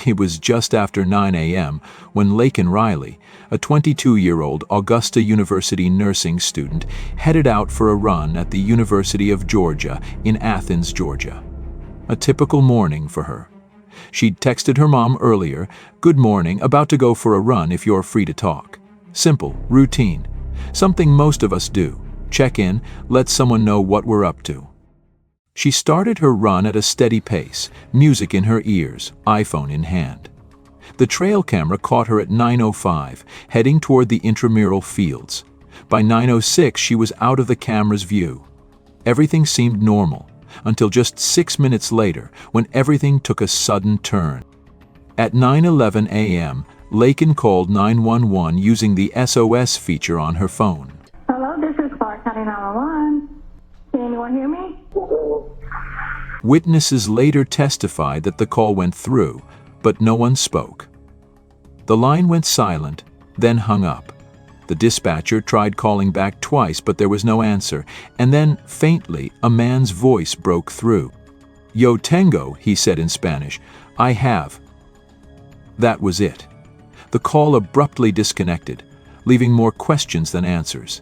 It was just after 9 a.m. when Laken Riley, a 22-year-old Augusta University nursing student, headed out for a run at the University of Georgia in Athens, Georgia. A typical morning for her. She'd texted her mom earlier, "Good morning, about to go for a run if you're free to talk." Simple, routine. Something most of us do. Check in, let someone know what we're up to. She started her run at a steady pace, music in her ears, iPhone in hand. The trail camera caught her at 9:05, heading toward the intramural fields. By 9:06, she was out of the camera's view. Everything seemed normal, until just 6 minutes later, when everything took a sudden turn. At 9:11 a.m., Laken called 911 using the SOS feature on her phone. Hello, this is Clark County 911. Can anyone hear me? Witnesses later testified that the call went through, but no one spoke. The line went silent, then hung up. The dispatcher tried calling back twice, but there was no answer, and then, faintly, a man's voice broke through. "Yo tengo," he said in Spanish. "I have." That was it. The call abruptly disconnected, leaving more questions than answers.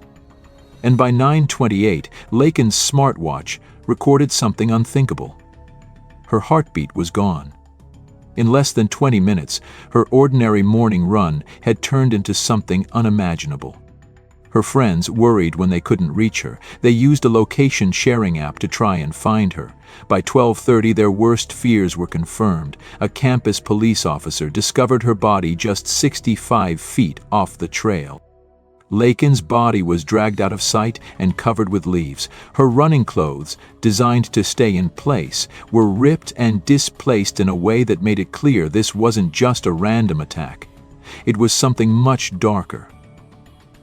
And by 9:28, Laken's smartwatch recorded something unthinkable. Her heartbeat was gone. In less than 20 minutes, her ordinary morning run had turned into something unimaginable. Her friends worried when they couldn't reach her. They used a location sharing app to try and find her. By 12:30, their worst fears were confirmed. A campus police officer discovered her body just 65 feet off the trail. Laken's body was dragged out of sight and covered with leaves. Her running clothes, designed to stay in place, were ripped and displaced in a way that made it clear this wasn't just a random attack. It was something much darker.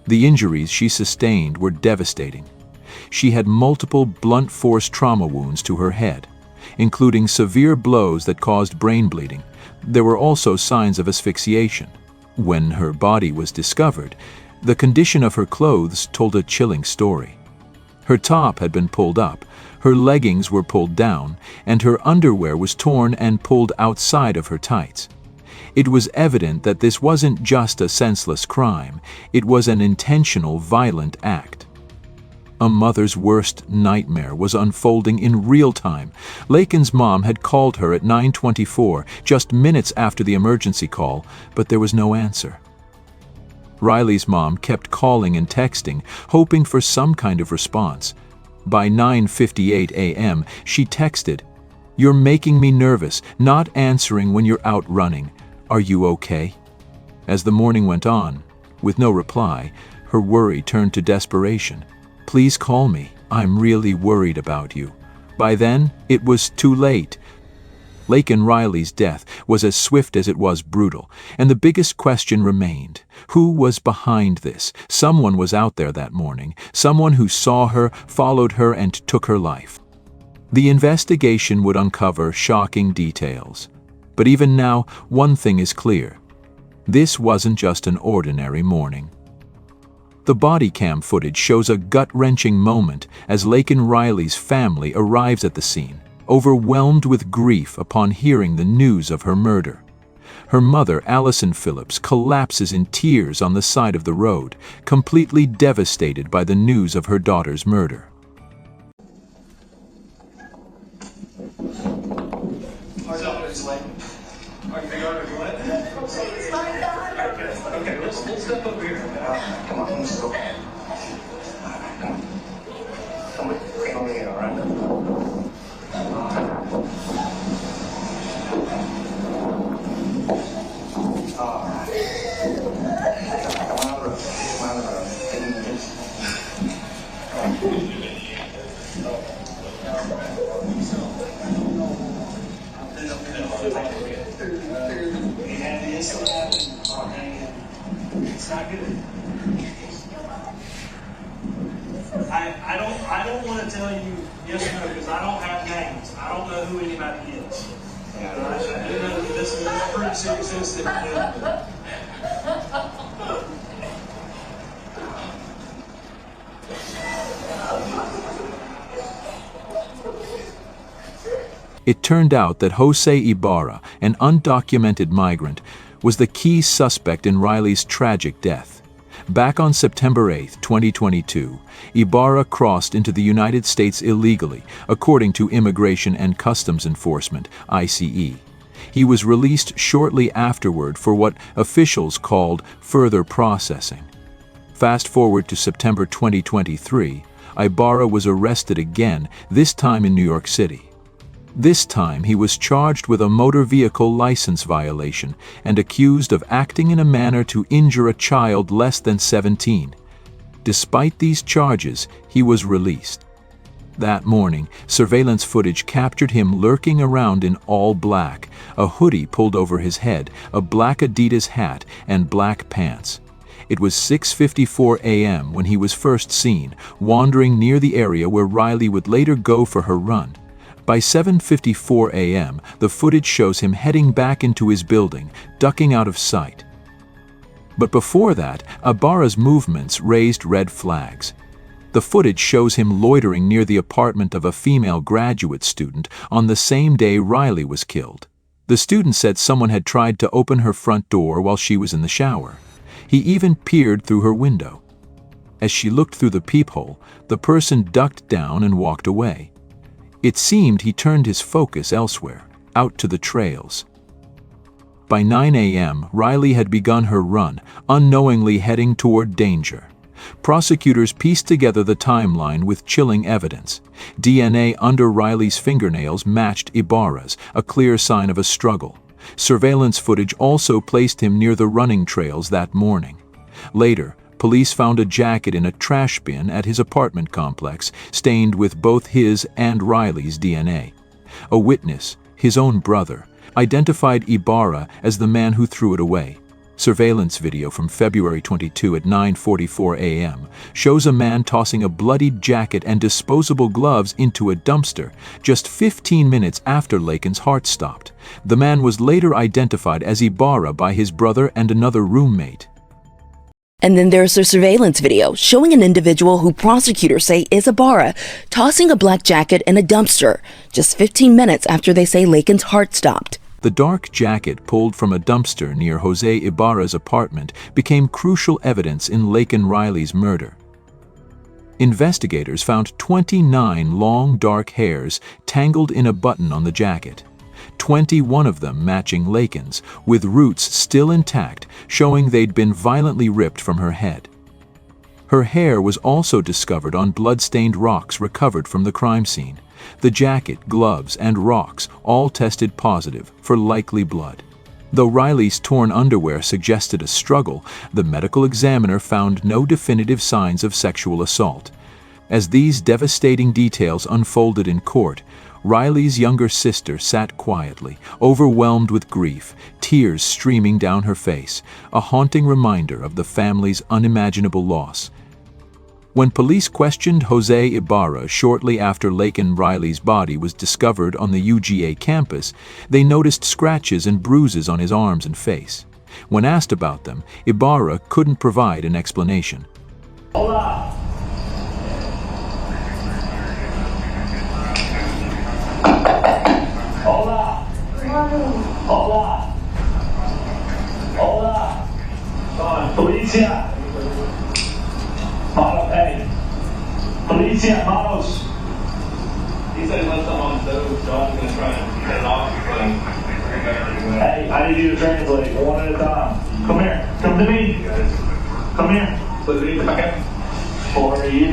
The injuries she sustained were devastating. She had multiple blunt force trauma wounds to her head, including severe blows that caused brain bleeding. There were also signs of asphyxiation. When her body was discovered, the condition of her clothes told a chilling story. Her top had been pulled up, her leggings were pulled down, and her underwear was torn and pulled outside of her tights. It was evident that this wasn't just a senseless crime, it was an intentional, violent act. A mother's worst nightmare was unfolding in real time. Laken's mom had called her at 9:24, just minutes after the emergency call, but there was no answer. Riley's mom kept calling and texting, hoping for some kind of response. By 9:58 a.m., she texted, "You're making me nervous, not answering when you're out running. Are you okay?" As the morning went on, with no reply, her worry turned to desperation. "Please call me. I'm really worried about you." By then, it was too late. Laken Riley's death was as swift as it was brutal, and the biggest question remained. Who was behind this? Someone was out there that morning, someone who saw her, followed her, and took her life. The investigation would uncover shocking details. But even now, one thing is clear. This wasn't just an ordinary morning. The body cam footage shows a gut-wrenching moment as Laken Riley's family arrives at the scene, overwhelmed with grief upon hearing the news of her murder. Her mother, Allison Phillips, collapses in tears on the side of the road, completely devastated by the news of her daughter's murder. Okay, let's step up here. Come on, let's go. Come on, in, all right? It's not good. I don't want to tell you yes or no because I don't have names. I don't know who anybody is. I do know that this is a pretty serious incident. It turned out that Jose Ibarra, an undocumented migrant, was the key suspect in Riley's tragic death. Back on September 8, 2022, Ibarra crossed into the United States illegally, according to Immigration and Customs Enforcement, ICE. He was released shortly afterward for what officials called further processing. Fast forward to September 2023, Ibarra was arrested again, this time in New York City. This time he was charged with a motor vehicle license violation and accused of acting in a manner to injure a child less than 17. Despite these charges, he was released. That morning, surveillance footage captured him lurking around in all black, a hoodie pulled over his head, a black Adidas hat, and black pants. It was 6:54 a.m. when he was first seen, wandering near the area where Riley would later go for her run. By 7:54 a.m., the footage shows him heading back into his building, ducking out of sight. But before that, Ibarra's movements raised red flags. The footage shows him loitering near the apartment of a female graduate student on the same day Riley was killed. The student said someone had tried to open her front door while she was in the shower. He even peered through her window. As she looked through the peephole, the person ducked down and walked away. It seemed he turned his focus elsewhere, out to the trails. By 9 a.m., Riley had begun her run, unknowingly heading toward danger. Prosecutors pieced together the timeline with chilling evidence. DNA under Riley's fingernails matched Ibarra's, a clear sign of a struggle. Surveillance footage also placed him near the running trails that morning. Later, police found a jacket in a trash bin at his apartment complex, stained with both his and Riley's DNA. A witness, his own brother, identified Ibarra as the man who threw it away. Surveillance video from February 22 at 9:44 a.m. shows a man tossing a bloodied jacket and disposable gloves into a dumpster just 15 minutes after Laken's heart stopped. The man was later identified as Ibarra by his brother and another roommate. And then there's the surveillance video showing an individual who prosecutors say is Ibarra tossing a black jacket in a dumpster just 15 minutes after they say Laken's heart stopped. The dark jacket pulled from a dumpster near Jose Ibarra's apartment became crucial evidence in Laken Riley's murder. Investigators found 29 long dark hairs tangled in a button on the jacket. 21 of them matching Laken's, with roots still intact, showing they'd been violently ripped from her head. Her hair was also discovered on blood-stained rocks recovered from the crime scene. The jacket, gloves, and rocks all tested positive for likely blood. Though Riley's torn underwear suggested a struggle, the medical examiner found no definitive signs of sexual assault. As these devastating details unfolded in court, Riley's younger sister sat quietly, overwhelmed with grief, tears streaming down her face, a haunting reminder of the family's unimaginable loss. When police questioned Jose Ibarra shortly after Laken Riley's body was discovered on the UGA campus, they noticed scratches and bruises on his arms and face. When asked about them, Ibarra couldn't provide an explanation. Hola. Hola. Hola. Hola. Policia. Hey. Policia, manos. He said he left them on stove, so I'm going to try and get it off. Hey, I need you to translate one at a time. Come here. Come to me. Come here. For you.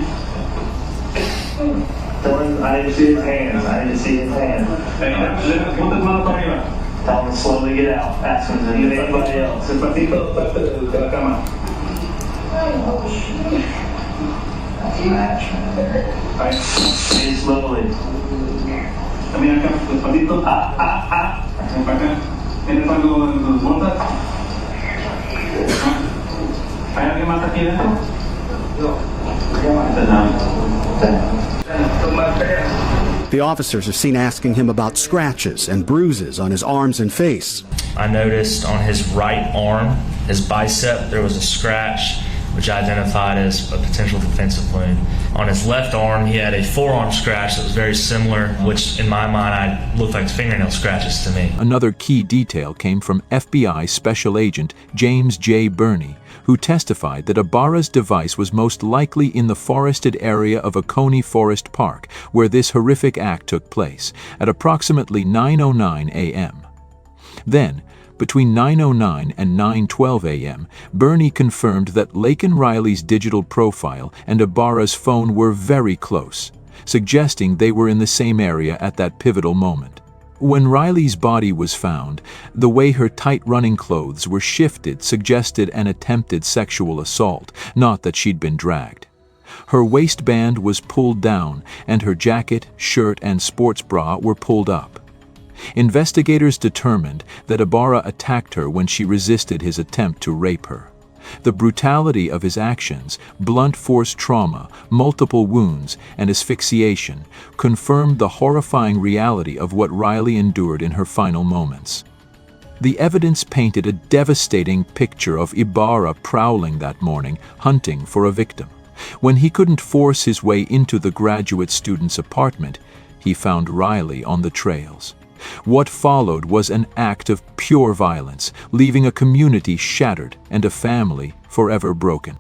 I need to see his hands. I need to see his hands. Tell him to slowly get out. Ask him to get anybody else. Alright, see it slowly. ¿Hay alguien más aquí dentro? The officers are seen asking him about scratches and bruises on his arms and face. I noticed on his right arm, his bicep, there was a scratch which I identified as a potential defensive wound. On his left arm, he had a forearm scratch that was very similar, which in my mind looked like fingernail scratches to me. Another key detail came from FBI Special Agent James J. Burney, who testified that Ibarra's device was most likely in the forested area of Oconee Forest Park, where this horrific act took place, at approximately 9:09 a.m. Then, between 9:09 and 9:12 a.m., Burney confirmed that Laken Riley's digital profile and Ibarra's phone were very close, suggesting they were in the same area at that pivotal moment. When Riley's body was found, the way her tight running clothes were shifted suggested an attempted sexual assault, not that she'd been dragged. Her waistband was pulled down, and her jacket, shirt, and sports bra were pulled up. Investigators determined that Ibarra attacked her when she resisted his attempt to rape her. The brutality of his actions, blunt force trauma, multiple wounds, and asphyxiation confirmed the horrifying reality of what Riley endured in her final moments. The evidence painted a devastating picture of Ibarra prowling that morning, hunting for a victim. When he couldn't force his way into the graduate student's apartment, he found Riley on the trails. What followed was an act of pure violence, leaving a community shattered and a family forever broken.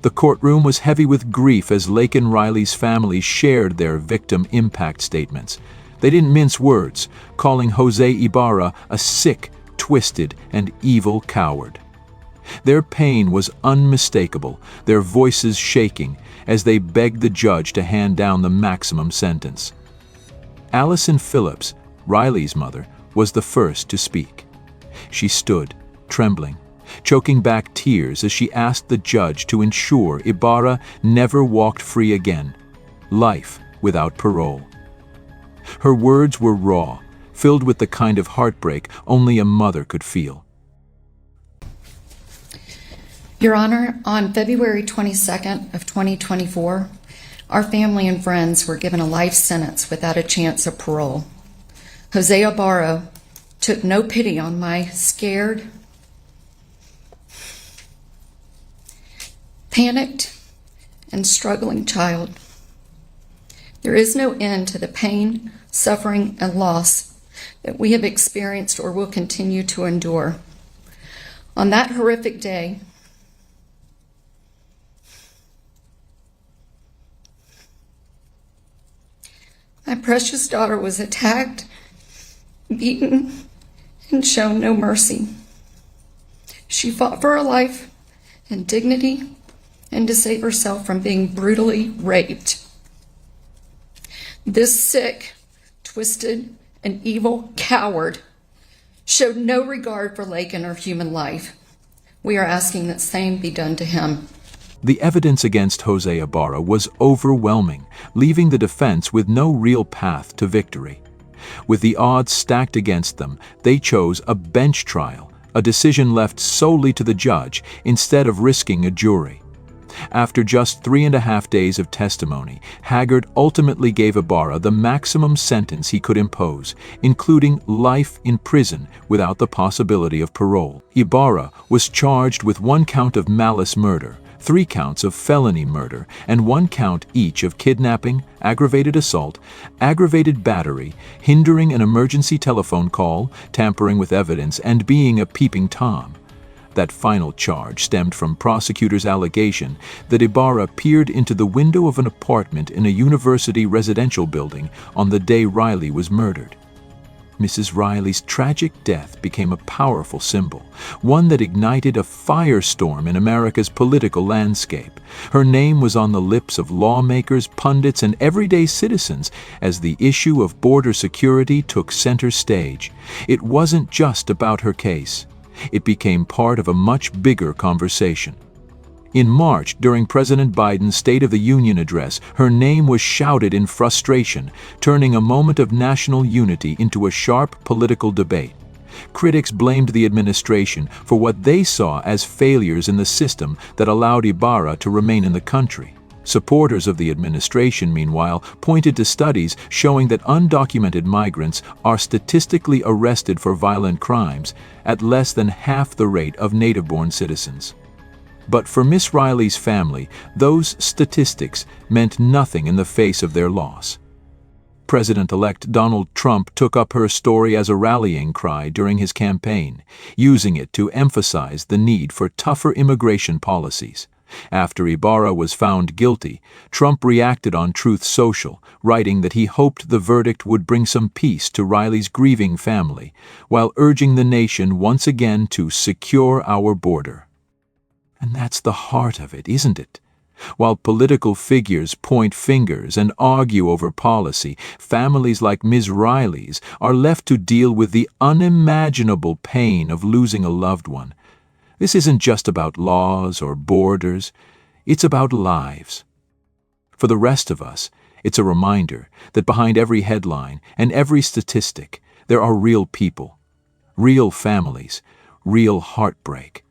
The courtroom was heavy with grief as Laken Riley's family shared their victim impact statements. They didn't mince words, calling Jose Ibarra a sick, twisted, and evil coward. Their pain was unmistakable, their voices shaking as they begged the judge to hand down the maximum sentence. Allison Phillips, Riley's mother, was the first to speak. She stood, trembling, choking back tears as she asked the judge to ensure Ibarra never walked free again, life without parole. Her words were raw, filled with the kind of heartbreak only a mother could feel. Your Honor, on February 22nd of 2024, our family and friends were given a life sentence without a chance of parole. Jose Ibarra took no pity on my scared, panicked, and struggling child. There is no end to the pain, suffering, and loss that we have experienced or will continue to endure. On that horrific day, my precious daughter was attacked, beaten, and shown no mercy. She fought for her life and dignity and to save herself from being brutally raped. This sick, twisted, and evil coward showed no regard for Laken or human life. We are asking that same be done to him. The evidence against Jose Ibarra was overwhelming, leaving the defense with no real path to victory. With the odds stacked against them, they chose a bench trial, a decision left solely to the judge instead of risking a jury. After just 3.5 days of testimony, Haggard ultimately gave Ibarra the maximum sentence he could impose, including life in prison without the possibility of parole. Ibarra was charged with 1 count of malice murder, 3 counts of felony murder, and 1 count each of kidnapping, aggravated assault, aggravated battery, hindering an emergency telephone call, tampering with evidence, and being a peeping Tom. That final charge stemmed from prosecutors' allegation that Ibarra peered into the window of an apartment in a university residential building on the day Riley was murdered. Mrs. Riley's tragic death became a powerful symbol, one that ignited a firestorm in America's political landscape. Her name was on the lips of lawmakers, pundits, and everyday citizens as the issue of border security took center stage. It wasn't just about her case. It became part of a much bigger conversation. In March, during President Biden's State of the Union address, her name was shouted in frustration, turning a moment of national unity into a sharp political debate. Critics blamed the administration for what they saw as failures in the system that allowed Ibarra to remain in the country. Supporters of the administration, meanwhile, pointed to studies showing that undocumented migrants are statistically arrested for violent crimes at less than half the rate of native-born citizens. But for Miss Riley's family, those statistics meant nothing in the face of their loss. President-elect Donald Trump took up her story as a rallying cry during his campaign, using it to emphasize the need for tougher immigration policies. After Ibarra was found guilty, Trump reacted on Truth Social, writing that he hoped the verdict would bring some peace to Riley's grieving family, while urging the nation once again to secure our border. And that's the heart of it, isn't it? While political figures point fingers and argue over policy, families like Ms. Riley's are left to deal with the unimaginable pain of losing a loved one. This isn't just about laws or borders, it's about lives. For the rest of us, it's a reminder that behind every headline and every statistic, there are real people, real families, real heartbreak.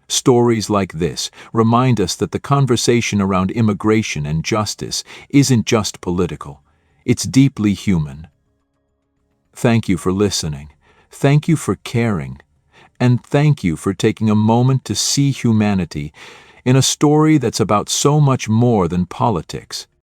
Stories like this remind us that the conversation around immigration and justice isn't just political, it's deeply human. Thank you for listening. Thank you for caring. And thank you for taking a moment to see humanity in a story that's about so much more than politics.